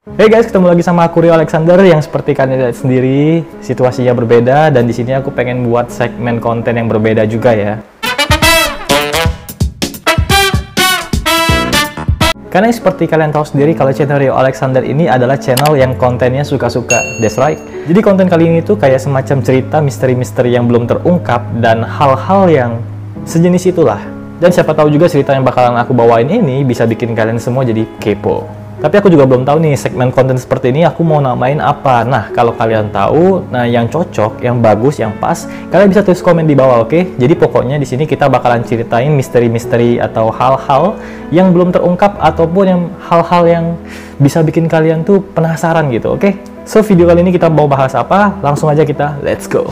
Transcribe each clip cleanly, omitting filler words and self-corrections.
Hey guys, ketemu lagi sama aku Rio Alexander yang seperti kalian lihat sendiri, situasinya berbeda dan di sini aku pengen buat segmen konten yang berbeda juga ya. Karena seperti kalian tahu sendiri kalau channel Rio Alexander ini adalah channel yang kontennya suka-suka. That's right. Jadi konten kali ini tuh kayak semacam cerita misteri-misteri yang belum terungkap dan hal-hal yang sejenis itulah. Dan siapa tahu juga cerita yang bakalan aku bawain ini bisa bikin kalian semua jadi kepo. Tapi aku juga belum tahu nih segmen konten seperti ini aku mau namain apa. Nah, kalau kalian tahu, yang cocok, yang bagus, yang pas, kalian bisa tulis komen di bawah, oke? Jadi pokoknya di sini kita bakalan ceritain misteri-misteri atau hal-hal yang belum terungkap ataupun yang hal-hal yang bisa bikin kalian tuh penasaran gitu, oke? So, video kali ini kita mau bahas apa? Langsung aja kita let's go.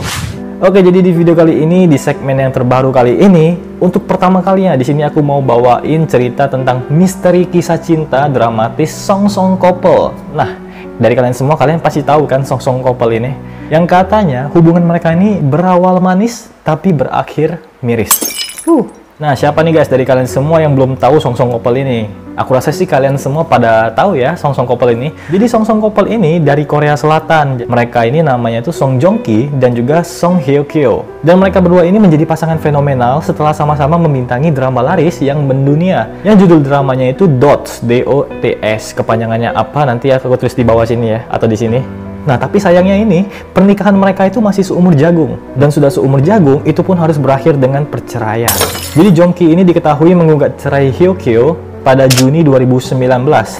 Oke, jadi di video kali ini, di segmen yang terbaru kali ini, untuk pertama kalinya di sini aku mau bawain cerita tentang misteri kisah cinta dramatis Song Song Couple. Nah, dari kalian semua, kalian pasti tahu kan Song Song Couple ini? Yang katanya hubungan mereka ini berawal manis, tapi berakhir miris. Nah, siapa nih guys dari kalian semua yang belum tahu Song Song Couple ini? Aku rasa sih kalian semua pada tahu ya Song Song Couple ini. Jadi Song Song Couple ini dari Korea Selatan. Mereka ini namanya itu Song Joong Ki dan juga Song Hye Kyo. Dan mereka berdua ini menjadi pasangan fenomenal setelah sama-sama membintangi drama laris yang mendunia. Yang judul dramanya itu DOTS, D-O-T-S. Kepanjangannya apa nanti aku tulis di bawah sini ya, atau di sini. Nah, tapi sayangnya ini, pernikahan mereka itu masih seumur jagung. Dan sudah seumur jagung, itu pun harus berakhir dengan perceraian. Jadi Joong Ki ini diketahui menggugat cerai Hye Kyo pada Juni 2019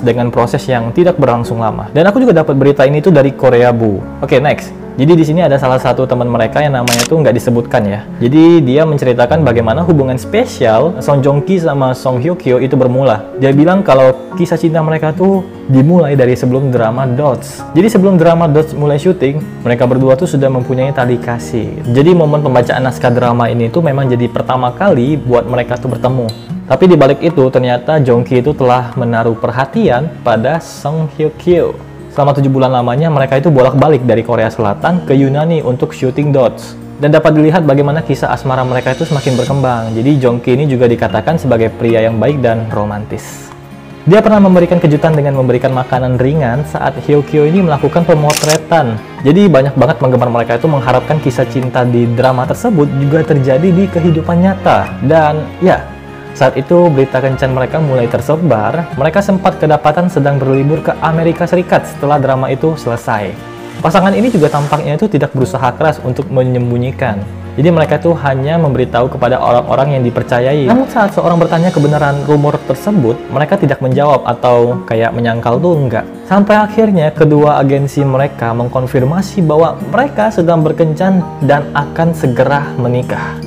dengan proses yang tidak berlangsung lama. Dan aku juga dapat berita ini tuh dari Korea Bu. Oke, next. Jadi di sini ada salah satu teman mereka yang namanya tuh nggak disebutkan ya. Jadi dia menceritakan bagaimana hubungan spesial Song Joong Ki sama Song Hye Kyo itu bermula. Dia bilang kalau kisah cinta mereka tuh dimulai dari sebelum drama DOTS. Jadi sebelum drama DOTS mulai syuting, mereka berdua tuh sudah mempunyai tali kasih. Jadi momen pembacaan naskah drama ini tuh memang jadi pertama kali buat mereka tuh bertemu. Tapi di balik itu ternyata Joong Ki itu telah menaruh perhatian pada Song Hye Kyo. Selama 7 bulan lamanya mereka itu bolak-balik dari Korea Selatan ke Yunani untuk syuting DOTS. Dan dapat dilihat bagaimana kisah asmara mereka itu semakin berkembang. Jadi Joong Ki ini juga dikatakan sebagai pria yang baik dan romantis. Dia pernah memberikan kejutan dengan memberikan makanan ringan saat Hye Kyo ini melakukan pemotretan. Jadi banyak banget penggemar mereka itu mengharapkan kisah cinta di drama tersebut juga terjadi di kehidupan nyata. Dan ya, saat itu berita kencan mereka mulai tersebar. Mereka sempat kedapatan sedang berlibur ke Amerika Serikat setelah drama itu selesai. Pasangan ini juga tampaknya itu tidak berusaha keras untuk menyembunyikan. Jadi mereka itu hanya memberitahu kepada orang-orang yang dipercayai. Namun saat seorang bertanya kebenaran rumor tersebut, mereka tidak menjawab atau kayak menyangkal tuh enggak. Sampai akhirnya kedua agensi mereka mengkonfirmasi bahwa mereka sedang berkencan dan akan segera menikah.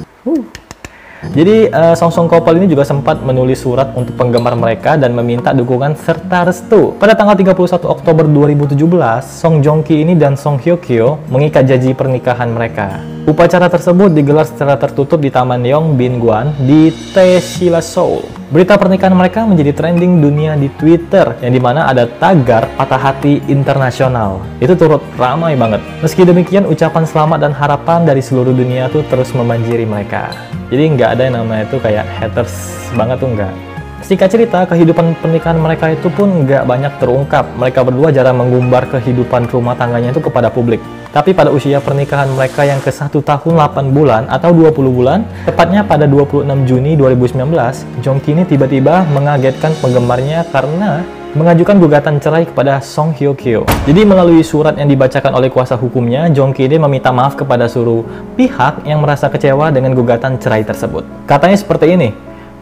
Jadi Song Song Couple ini juga sempat menulis surat untuk penggemar mereka dan meminta dukungan serta restu. Pada tanggal 31 Oktober 2017, Song Joong Ki ini dan Song Hye Kyo mengikat janji pernikahan mereka. Upacara tersebut digelar secara tertutup di Taman Yongbin-gwan di Taesila, Seoul. Berita pernikahan mereka menjadi trending dunia di Twitter, yang dimana ada tagar patah hati internasional. Itu turut ramai banget. Meski demikian, ucapan selamat dan harapan dari seluruh dunia tuh terus membanjiri mereka. Jadi nggak ada yang namanya itu kayak haters banget tuh nggak. Singkat cerita, kehidupan pernikahan mereka itu pun nggak banyak terungkap. Mereka berdua jarang mengumbar kehidupan rumah tangganya itu kepada publik. Tapi pada usia pernikahan mereka yang ke 1 tahun 8 bulan atau 20 bulan, tepatnya pada 26 Juni 2019, Joong Ki ini tiba-tiba mengagetkan penggemarnya karena mengajukan gugatan cerai kepada Song Hye Kyo. Jadi melalui surat yang dibacakan oleh kuasa hukumnya, Joong Ki ini meminta maaf kepada seluruh pihak yang merasa kecewa dengan gugatan cerai tersebut. Katanya seperti ini,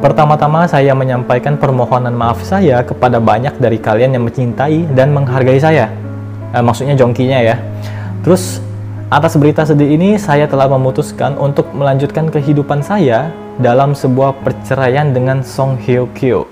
"Pertama-tama saya menyampaikan permohonan maaf saya kepada banyak dari kalian yang mencintai dan menghargai saya." Maksudnya Joong Ki-nya ya. Terus, atas berita sedih ini, saya telah memutuskan untuk melanjutkan kehidupan saya dalam sebuah perceraian dengan Song Hye Kyo.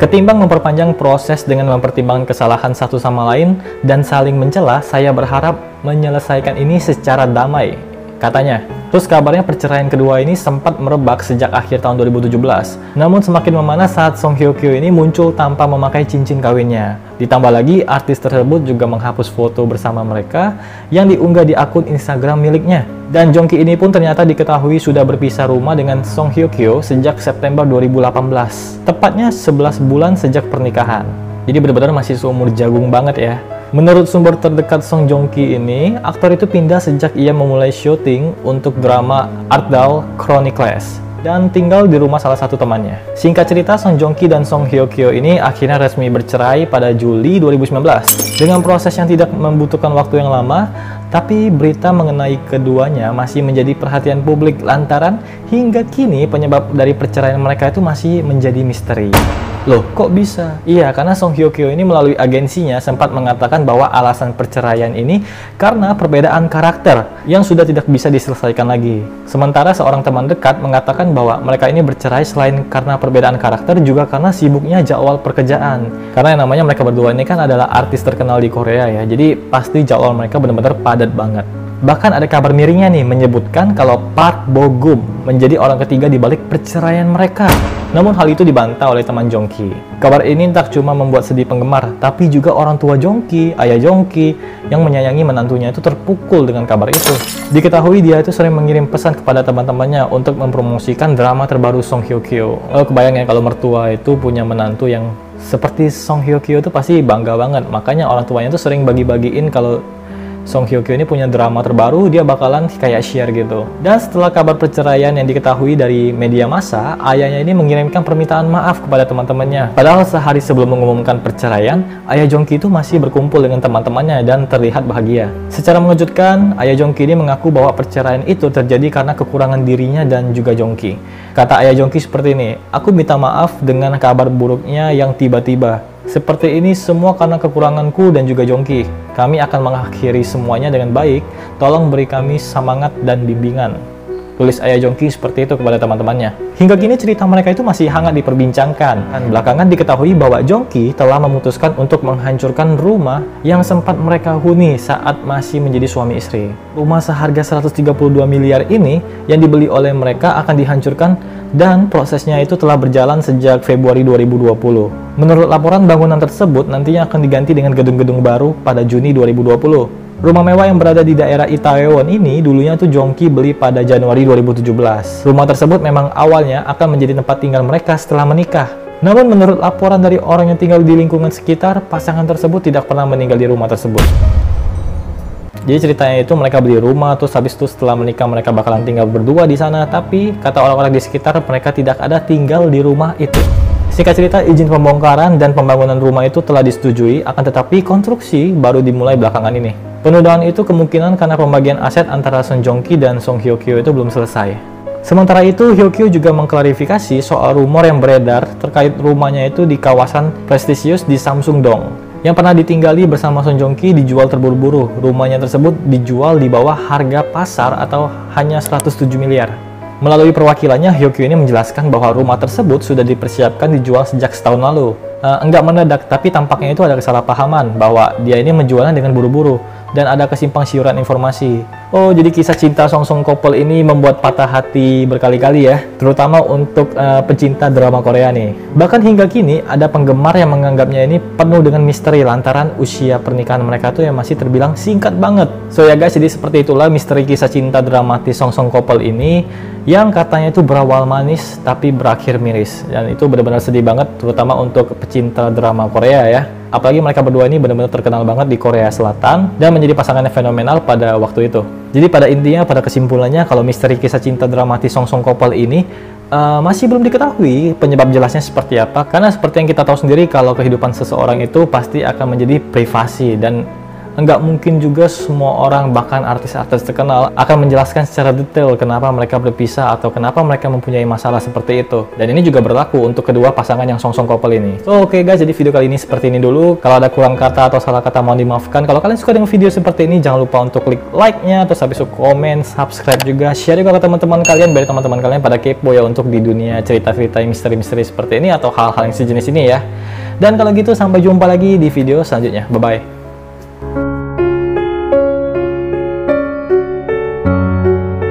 Ketimbang memperpanjang proses dengan mempertimbangkan kesalahan satu sama lain dan saling mencela, saya berharap menyelesaikan ini secara damai, katanya. Terus kabarnya perceraian kedua ini sempat merebak sejak akhir tahun 2017. Namun semakin memanas saat Song Hye Kyo ini muncul tanpa memakai cincin kawinnya. Ditambah lagi, artis tersebut juga menghapus foto bersama mereka yang diunggah di akun Instagram miliknya. Dan Joong Ki ini pun ternyata diketahui sudah berpisah rumah dengan Song Hye Kyo sejak September 2018. Tepatnya 11 bulan sejak pernikahan. Jadi benar-benar masih seumur jagung banget ya. Menurut sumber terdekat Song Joong Ki ini, aktor itu pindah sejak ia memulai syuting untuk drama Art Doll Chronicles dan tinggal di rumah salah satu temannya. Singkat cerita, Song Joong Ki dan Song Hye Kyo ini akhirnya resmi bercerai pada Juli 2019. Dengan proses yang tidak membutuhkan waktu yang lama, tapi berita mengenai keduanya masih menjadi perhatian publik lantaran hingga kini penyebab dari perceraian mereka itu masih menjadi misteri. Loh, kok bisa? Iya, karena Song Hye Kyo ini melalui agensinya sempat mengatakan bahwa alasan perceraian ini karena perbedaan karakter yang sudah tidak bisa diselesaikan lagi. Sementara seorang teman dekat mengatakan bahwa mereka ini bercerai selain karena perbedaan karakter juga karena sibuknya jadwal pekerjaan. Karena yang namanya mereka berdua ini kan adalah artis terkenal di Korea ya, jadi pasti jadwal mereka benar-benar padat banget. Bahkan ada kabar miringnya nih menyebutkan kalau Park Bo Gum menjadi orang ketiga di balik perceraian mereka. Namun hal itu dibantah oleh teman Joong Ki. Kabar ini tak cuma membuat sedih penggemar, tapi juga orang tua Joong Ki, ayah Joong Ki, yang menyayangi menantunya itu terpukul dengan kabar itu. Diketahui dia itu sering mengirim pesan kepada teman-temannya untuk mempromosikan drama terbaru Song Hye Kyo. Kebayang ya kalau mertua itu punya menantu yang seperti Song Hye Kyo itu pasti bangga banget. Makanya orang tuanya itu sering bagi-bagiin kalau Song Hye Kyo ini punya drama terbaru, dia bakalan kayak share gitu. Dan setelah kabar perceraian yang diketahui dari media massa, ayahnya ini mengirimkan permintaan maaf kepada teman-temannya. Padahal sehari sebelum mengumumkan perceraian, ayah Joong Ki itu masih berkumpul dengan teman-temannya dan terlihat bahagia. Secara mengejutkan, ayah Joong Ki ini mengaku bahwa perceraian itu terjadi karena kekurangan dirinya dan juga Joong Ki. Kata ayah Joong Ki seperti ini, "Aku minta maaf dengan kabar buruknya yang tiba-tiba. Seperti ini semua karena kekuranganku dan juga Joong Ki. Kami akan mengakhiri semuanya dengan baik. Tolong beri kami semangat dan bimbingan." Tulis ayah Joong Ki seperti itu kepada teman-temannya. Hingga kini cerita mereka itu masih hangat diperbincangkan. Dan belakangan diketahui bahwa Joong Ki telah memutuskan untuk menghancurkan rumah yang sempat mereka huni saat masih menjadi suami istri. Rumah seharga 132 miliar ini yang dibeli oleh mereka akan dihancurkan dan prosesnya itu telah berjalan sejak Februari 2020. Menurut laporan, bangunan tersebut nantinya akan diganti dengan gedung-gedung baru pada Juni 2020. Rumah mewah yang berada di daerah Itaewon ini dulunya tuh Joong Ki beli pada Januari 2017. Rumah tersebut memang awalnya akan menjadi tempat tinggal mereka setelah menikah. Namun menurut laporan dari orang yang tinggal di lingkungan sekitar, pasangan tersebut tidak pernah meninggal di rumah tersebut. Jadi ceritanya itu mereka beli rumah, terus habis itu setelah menikah mereka bakalan tinggal berdua di sana, tapi kata orang-orang di sekitar mereka tidak ada tinggal di rumah itu. Singkat cerita, izin pembongkaran dan pembangunan rumah itu telah disetujui, akan tetapi konstruksi baru dimulai belakangan ini. Penundaan itu kemungkinan karena pembagian aset antara Song Joong Ki dan Song Hye Kyo itu belum selesai. Sementara itu, Hye Kyo juga mengklarifikasi soal rumor yang beredar terkait rumahnya itu di kawasan prestisius di Samsung-dong yang pernah ditinggali bersama Song Joong Ki dijual terburu-buru. Rumahnya tersebut dijual di bawah harga pasar atau hanya 107 miliar. Melalui perwakilannya, Hye Kyo ini menjelaskan bahwa rumah tersebut sudah dipersiapkan dijual sejak setahun lalu. Enggak mendadak, tapi tampaknya itu ada kesalahpahaman bahwa dia ini menjualnya dengan buru-buru dan ada kesimpang siuran informasi. Oh, jadi kisah cinta Song Song couple ini membuat patah hati berkali-kali ya, terutama untuk pecinta drama Korea nih. Bahkan hingga kini ada penggemar yang menganggapnya ini penuh dengan misteri lantaran usia pernikahan mereka tuh yang masih terbilang singkat banget. So ya guys, jadi seperti itulah misteri kisah cinta dramatis Song Song couple ini yang katanya itu berawal manis tapi berakhir miris. Dan itu benar-benar sedih banget, terutama untuk pecinta drama Korea ya. Apalagi mereka berdua ini benar-benar terkenal banget di Korea Selatan dan menjadi pasangan yang fenomenal pada waktu itu. Jadi pada intinya, pada kesimpulannya, kalau misteri kisah cinta dramatis Song Song couple ini masih belum diketahui penyebab jelasnya seperti apa. Karena seperti yang kita tahu sendiri, kalau kehidupan seseorang itu pasti akan menjadi privasi dan nggak mungkin juga semua orang, bahkan artis-artis terkenal, akan menjelaskan secara detail kenapa mereka berpisah atau kenapa mereka mempunyai masalah seperti itu. Dan ini juga berlaku untuk kedua pasangan yang Song Song couple ini. So, oke guys, jadi video kali ini seperti ini dulu. Kalau ada kurang kata atau salah kata mohon dimaafkan. Kalau kalian suka dengan video seperti ini, jangan lupa untuk klik like-nya, terus habis itu komen, subscribe juga, share juga ke teman-teman kalian, biar teman-teman kalian pada kepo ya untuk di dunia cerita-cerita misteri-misteri seperti ini atau hal-hal yang sejenis ini ya. Dan kalau gitu, sampai jumpa lagi di video selanjutnya. Bye-bye.